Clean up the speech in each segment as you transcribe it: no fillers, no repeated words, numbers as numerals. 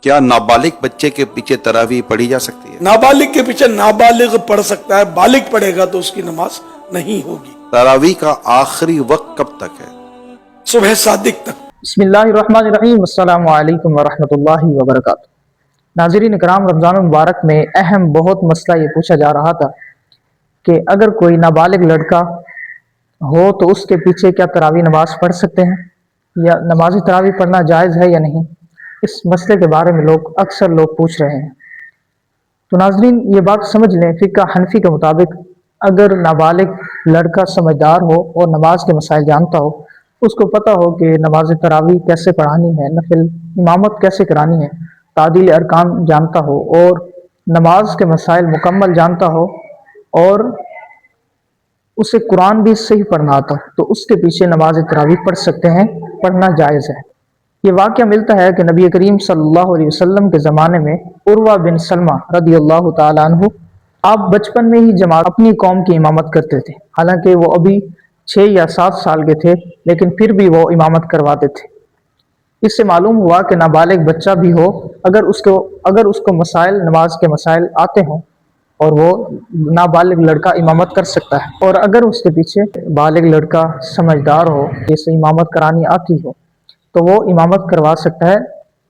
क्या नाबालिग बच्चे के पीछे तरावी पढ़ी जा सकती है? नाबालिग के पीछे नाबालिग पढ़ सकता है, बालिग पढ़ेगा तो उसकी नमाज नहीं होगी। तरावी का आखिरी वक्त कब तक है? सुबह सादिक तक। बिस्मिल्लाहिर्रहमानिर्रहीम, अस्सलामु अलैकुम वरहमतुल्लाहि वबरकातुहू। नाज़रीन इकराम, रमज़ान मुबारक में अहम बहुत मसला ये पूछा जा रहा था कि अगर कोई नाबालिग लड़का हो तो उसके पीछे क्या तरावी नमाज पढ़ सकते हैं या नमाज तरावी पढ़ना जायज़ है या नहीं। इस मसले के बारे में अक्सर लोग पूछ रहे हैं। तो नाज़रीन ये बात समझ लें, फ़िक़्ह हनफी के मुताबिक अगर नाबालिग लड़का समझदार हो और नमाज के मसाइल जानता हो, उसको पता हो कि नमाज तरावी कैसे पढ़ानी है, नफिल इमामत कैसे करानी है, तादील अरकान जानता हो और नमाज के मसाइल मुकम्मल जानता हो और उसे कुरान भी सही पढ़ना आता हो, तो उसके पीछे नमाज तरावी पढ़ सकते हैं, पढ़ना जायज़ है। ये वाक़या मिलता है कि नबी करीम सल्लल्लाहु अलैहि वसल्लम के ज़माने में उर्वा बिन सलमा रदियल्लाहु ताला अन्हु आप बचपन में ही जमात अपनी कौम की इमामत करते थे। हालांकि वो अभी 6 या 7 साल के थे, लेकिन फिर भी वो इमामत करवाते थे। इससे मालूम हुआ कि नाबालिग बच्चा भी हो, अगर उसको मसाइल नमाज के मसाइल आते हों और वो नाबालिग लड़का इमामत कर सकता है। और अगर उसके पीछे बालिग लड़का समझदार हो, जैसे इमामत करानी आती हो, तो वो इमामत करवा सकता है।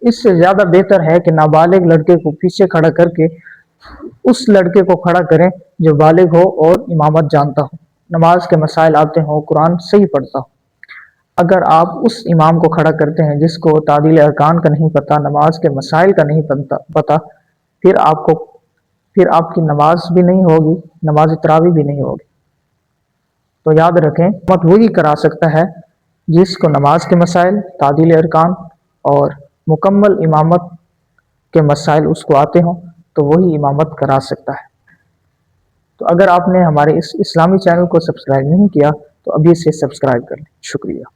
इससे ज़्यादा बेहतर है कि नाबालिग लड़के को पीछे खड़ा करके उस लड़के को खड़ा करें जो बालिग हो और इमामत जानता हो, नमाज के मसाइल आते हों, कुरान सही पढ़ता हो। अगर आप उस इमाम को खड़ा करते हैं जिसको तादील अरकान का नहीं पता, नमाज के मसाइल का नहीं पता, फिर आपकी नमाज भी नहीं होगी, नमाज तरावी भी नहीं होगी। तो याद रखें, मत वही करा सकता है जिसको नमाज के मसाइल, तादील अरकान और मुकम्मल इमामत के मसाइल उसको आते हों, तो वही इमामत करा सकता है। तो अगर आपने हमारे इस इस्लामी चैनल को सब्सक्राइब नहीं किया तो अभी से सब्सक्राइब कर लें। शुक्रिया।